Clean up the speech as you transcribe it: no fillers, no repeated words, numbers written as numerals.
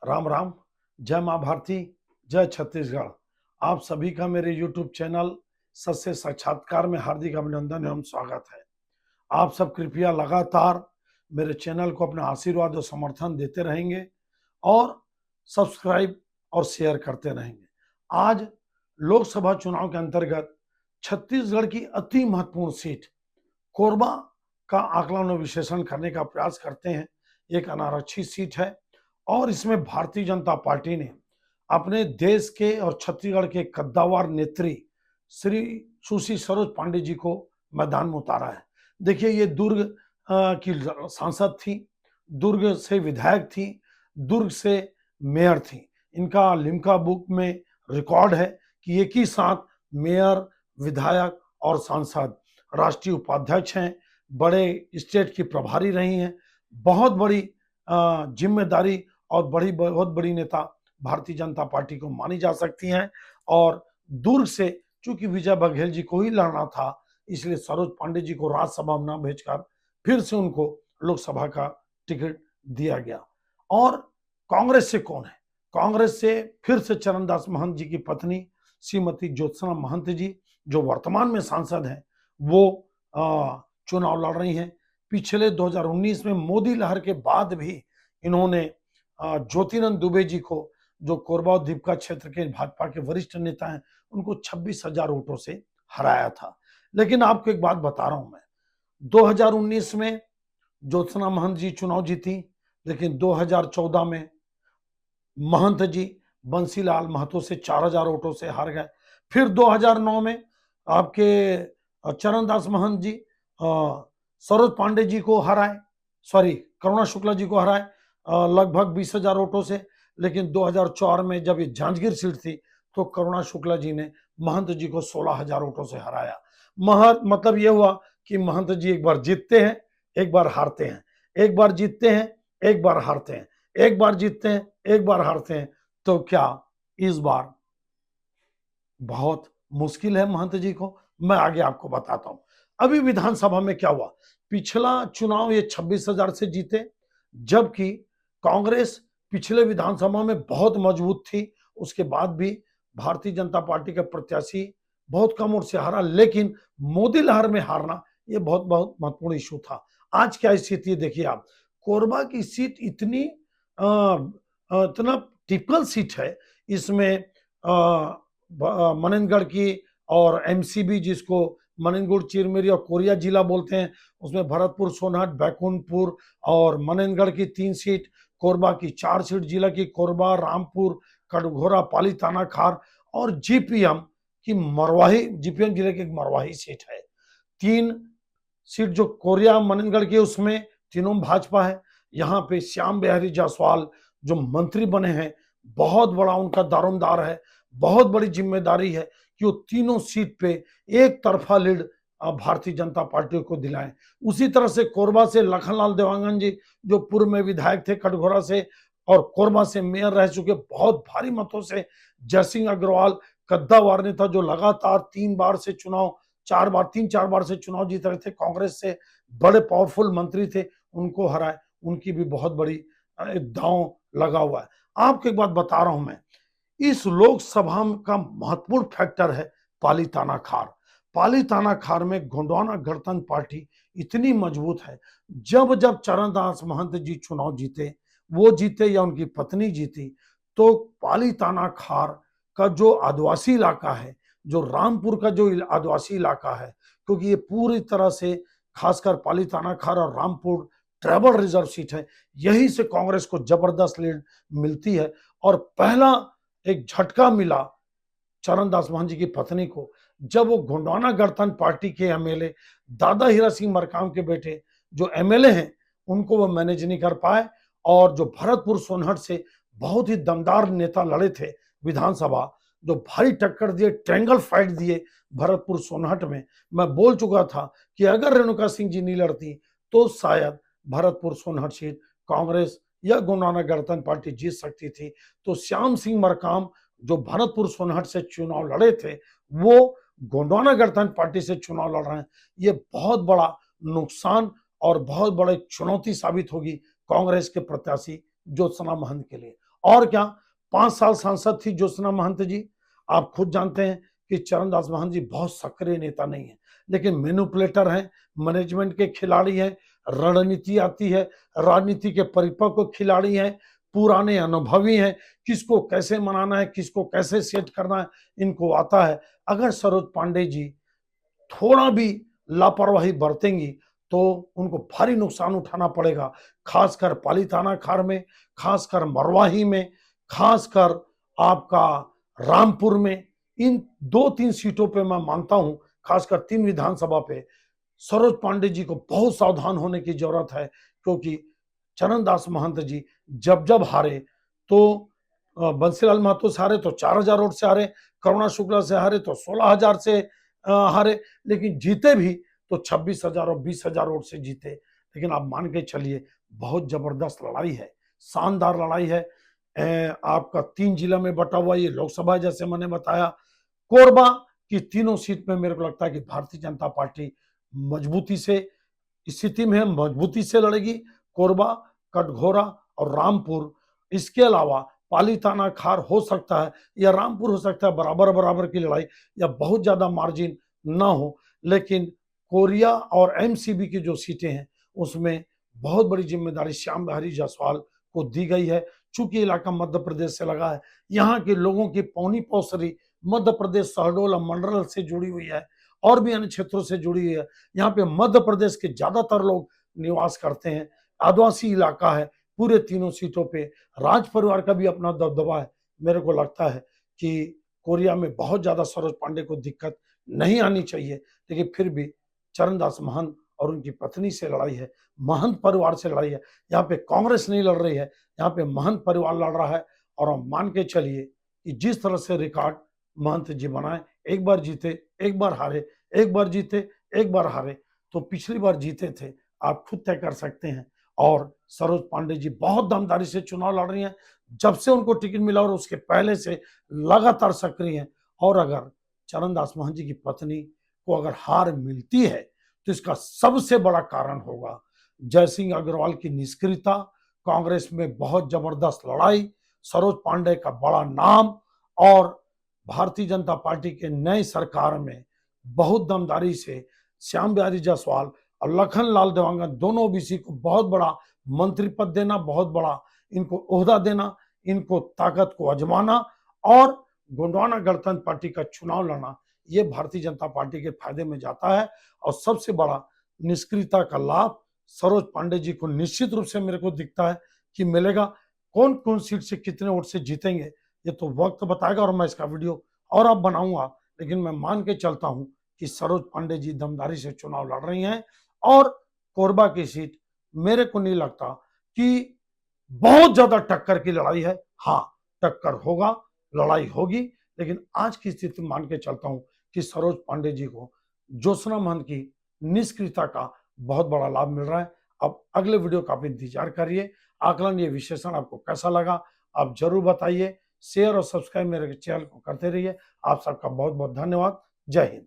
राम राम। जय माँ भारती, जय छत्तीसगढ़। आप सभी का मेरे YouTube चैनल सत्य साक्षात्कार में हार्दिक अभिनंदन एवं स्वागत है। आप सब कृपया लगातार मेरे चैनल को अपना आशीर्वाद और समर्थन देते रहेंगे और सब्सक्राइब और शेयर करते रहेंगे। आज लोकसभा चुनाव के अंतर्गत छत्तीसगढ़ की अति महत्वपूर्ण सीट कोरबा का आकलन और विश्लेषण करने का प्रयास करते हैं। एक अनारक्षित सीट है और इसमें भारतीय जनता पार्टी ने अपने देश के और छत्तीसगढ़ के कद्दावर नेत्री श्री सुश्री सरोज पांडे जी को मैदान में उतारा है। देखिए, ये दुर्ग की सांसद थी, दुर्ग से विधायक थी, दुर्ग से मेयर थी। इनका लिम्का बुक में रिकॉर्ड है कि एक ही साथ मेयर, विधायक और सांसद, राष्ट्रीय उपाध्यक्ष हैं, बड़े स्टेट की प्रभारी रही हैं। बहुत बड़ी जिम्मेदारी और बहुत बड़ी नेता भारतीय जनता पार्टी को मानी जा सकती हैं। और दुर्ग से चूंकि विजय बघेल जी को ही लड़ना था, इसलिए सरोज पांडे जी को राज्यसभा में न भेजकर फिर से उनको लोकसभा का टिकट दिया गया। और कांग्रेस से कौन है? कांग्रेस से फिर से चरणदास महंत जी की पत्नी श्रीमती ज्योत्सना महंत जी, जो वर्तमान में सांसद हैं, वो चुनाव लड़ रही हैं। पिछले 2019 में मोदी लहर के बाद भी इन्होंने ज्योतिनंद दुबे जी को, जो कोरबा और दीपका क्षेत्र के भाजपा के वरिष्ठ नेता हैं, उनको 26,000 वोटों से हराया था। लेकिन आपको एक बात बता रहा हूं मैं, 2019 में ज्योत्सना महंत जी चुनाव जीती, लेकिन 2014 में महंत जी बंसीलाल महतो से 4,000 वोटों से हार गए। फिर 2009 में आपके चरणदास महंत जी सरोज पांडे जी को हराए, करुणा शुक्ला जी को हराए लगभग 20,000 वोटों से। लेकिन 2004 में जब ये जांजगीर सीट थी तो करुणा शुक्ला जी ने महंत जी को 16,000 वोटों से हराया। मतलब ये हुआ कि महंत जी एक बार जीतते हैं, एक बार हारते हैं, एक बार जीतते हैं, एक बार हारते हैं, एक बार जीतते हैं, एक बार हारते हैं। तो क्या इस बार बहुत मुश्किल है महंत जी को? मैं आगे आपको बताता हूं। अभी विधानसभा में क्या हुआ, पिछला चुनाव ये 26,000 से जीते, जबकि कांग्रेस पिछले विधानसभा में बहुत मजबूत थी। उसके बाद भी भारतीय जनता पार्टी का प्रत्याशी बहुत कम वोट से हारा। लेकिन मोदी लहर में हारना ये बहुत बहुत महत्वपूर्ण इशू था। आज क्या स्थिति है देखिए आप, कोरबा की सीट इतना टिपिकल सीट है। इसमें मननगढ़ की और एमसीबी, जिसको मननगढ़, चिरमिरी और कोरिया जिला बोलते हैं, उसमें भरतपुर, सोनहट, बैकुंठपुर और मननगढ़ की 3 सीट, कोरबा की 4 सीट, जिला की कोरबा, रामपुर, कटघोरा, पाली, तानाखार और जीपीएम जिले की एक मरवाही सीट है। 3 सीट जो कोरिया मननगढ़ की, उसमें तीनों भाजपा है। यहाँ पे श्याम बिहारी जायसवाल जो मंत्री बने हैं, बहुत बड़ा उनका दारोमदार है, बहुत बड़ी जिम्मेदारी है कि वो तीनों सीट पे एक तरफा लीड भारतीय जनता पार्टी को दिलाएं। उसी तरह से कोरबा से लखनलाल देवांगन जी, जो पूर्व में विधायक थे कटघोरा से और कोरबा से मेयर रह चुके, बहुत भारी मतों से जयसिंह अग्रवाल, कद्दावर नेता, जो लगातार 3 बार से चुनाव 4 बार से चुनाव जीत रहे थे, कांग्रेस से बड़े पावरफुल मंत्री थे, उनको हराए। उनकी भी बहुत बड़ी दांव लगा हुआ है। आपको एक बात बता रहा हूं मैं, इस लोकसभा का महत्वपूर्ण फैक्टर है पाली तानाखार। पाली तानाखार में गोंडवाना गणतंत्र पार्टी इतनी मजबूत है। जब जब चरणदास महंत जी चुनाव जीते, वो जीते या उनकी पत्नी जीती, तो पाली तानाखार का जो आदिवासी इलाका है, जो रामपुर का जो आदिवासी इलाका है, क्योंकि ये पूरी तरह से खासकर पाली तानाखार और रामपुर ट्राइबल रिजर्व सीट है, यहीं से कांग्रेस को जबरदस्त लीड मिलती है। और पहला एक झटका मिला चरणदास महंत जी की पत्नी को, जब वो गोंडवाना गणतंत्र पार्टी के एमएलए दादा हीरा सिंह मरकाम के बेटे जो एमएलए हैं, उनको वो मैनेज नहीं कर पाए। और जो भरतपुर सोनहट से बहुत ही दमदार नेता लड़े थे विधानसभा, जो भारी टक्कर दिए, ट्रायंगल फाइट दिए भरतपुर सोनहट में। मैं बोल चुका था कि अगर रेणुका सिंह जी नहीं लड़ती तो शायद भरतपुर सोनहट सीट कांग्रेस या गोंडवाना गणतंत्र पार्टी जीत सकती थी। तो श्याम सिंह मरकाम जो भरतपुर सोनहट से चुनाव लड़े थे, वो गोंडवाना गणतंत्र पार्टी से चुनाव लड़ रहे हैं। ये बहुत बड़ा नुकसान और बहुत बड़ी चुनौती साबित होगी कांग्रेस के प्रत्याशी ज्योत्सना महंत के लिए। और क्या 5 साल सांसद थी ज्योत्सना महंत जी। आप खुद जानते हैं कि चरणदास महंत जी बहुत सक्रिय नेता नहीं है, लेकिन मैनिपुलेटर हैं, मैनेजमेंट के खिलाड़ी हैं, रणनीति आती है, राजनीति के परिपक्व खिलाड़ी हैं, पुराने अनुभवी हैं, किसको कैसे मनाना है, किसको कैसे सेट करना है, इनको आता है। अगर सरोज पांडे जी थोड़ा भी लापरवाही बरतेंगी तो उनको भारी नुकसान उठाना पड़ेगा, खासकर पालीताना खार में, खासकर मरवाही में, खासकर आपका रामपुर में। इन 2-3 सीटों पे मैं मानता हूं, खासकर 3 विधानसभा पे सरोज पांडे जी को बहुत सावधान होने की जरूरत है, क्योंकि चरणदास महंत जी जब जब हारे तो बंसीलाल महतो से हारे तो 4,000 वोट से हारे, करुणा शुक्ला से हारे तो 16,000 से हारे, लेकिन जीते भी तो 26,000 और 20,000 वोट से जीते। लेकिन आप मान के चलिए बहुत जबरदस्त लड़ाई है, शानदार लड़ाई है। आपका 3 जिला में बटा हुआ ये लोकसभा, जैसे मैंने बताया। कोरबा की तीनों सीट में मेरे को लगता है कि भारतीय जनता पार्टी मजबूती से स्थिति में है, मजबूती से लड़ेगी। कोरबा, कटघोरा और रामपुर, इसके अलावा पालीताना खार हो सकता है या रामपुर हो सकता है बराबर बराबर की लड़ाई या बहुत ज्यादा मार्जिन ना हो, लेकिन कोरिया और एमसीबी की जो सीटें हैं उसमें बहुत बड़ी जिम्मेदारी श्याम बिहारी जायसवाल को दी गई है। चूंकि इलाका मध्य प्रदेश से लगा है, यहाँ के लोगों की पौनी पौसरी मध्य प्रदेश शहडोल और मंडल से जुड़ी हुई है और भी अन्य क्षेत्रों से जुड़ी हुई है। यहाँ पे मध्य प्रदेश के ज्यादातर लोग निवास करते हैं, आदिवासी इलाका है। पूरे तीनों सीटों पे राज परिवार का भी अपना दबदबा है। मेरे को लगता है कि कोरिया में बहुत ज्यादा सरोज पांडे को दिक्कत नहीं आनी चाहिए, लेकिन फिर भी चरणदास महंत और उनकी पत्नी से लड़ाई है, महंत परिवार से लड़ाई है। यहाँ पे कांग्रेस नहीं लड़ रही है, यहाँ पे महंत परिवार लड़ रहा है। और हम मान के चलिए कि जिस तरह से रिकॉर्ड महंत जी बनाए, एक बार जीते, एक बार हारे, एक बार जीते, एक बार हारे, तो पिछली बार जीते थे, आप खुद तय कर सकते हैं। और सरोज पांडे जी बहुत दमदारी से चुनाव लड़ रही हैं, जब से उनको टिकट मिला और उसके पहले से लगातार सक्रिय हैं। और अगर चरणदास महंत जी की पत्नी को अगर हार मिलती है तो इसका सबसे बड़ा कारण होगा जयसिंह अग्रवाल की निष्क्रियता, कांग्रेस में बहुत जबरदस्त लड़ाई, सरोज पांडे का बड़ा नाम और भारतीय जनता पार्टी के नए सरकार में बहुत दमदारी से श्याम बिहारी जायसवाल और लखन लाल देवांगन दोनों ओबीसी को बहुत बड़ा मंत्री पद देना, बहुत बड़ा इनको ओहदा देना, इनको ताकत को आजमाना और गोंडवाना गणतंत्र पार्टी का चुनाव लड़ना, ये भारतीय जनता पार्टी के फायदे में जाता है। और सबसे बड़ा निष्क्रियता का लाभ सरोज पांडे जी को निश्चित रूप से मेरे को दिखता है कि मिलेगा। कौन कौन सीट से कितने वोट से जीतेंगे ये तो वक्त बताएगा और मैं इसका वीडियो और अब बनाऊंगा, लेकिन मैं मान के चलता हूं कि सरोज पांडे जी दमदारी से चुनाव लड़ रही हैं। और कोरबा की सीट मेरे को नहीं लगता कि बहुत ज्यादा टक्कर की लड़ाई है। हाँ, टक्कर होगा, लड़ाई होगी, लेकिन आज की स्थिति मान के चलता हूं कि सरोज पांडे जी को ज्योत्सना महंत की निष्क्रियता का बहुत बड़ा लाभ मिल रहा है। अब अगले वीडियो का आप इंतजार करिए। आकलन, ये विश्लेषण आपको कैसा लगा आप जरूर बताइए। शेयर और सब्सक्राइब मेरे चैनल को करते रहिए। आप सबका बहुत बहुत धन्यवाद। जय हिंद।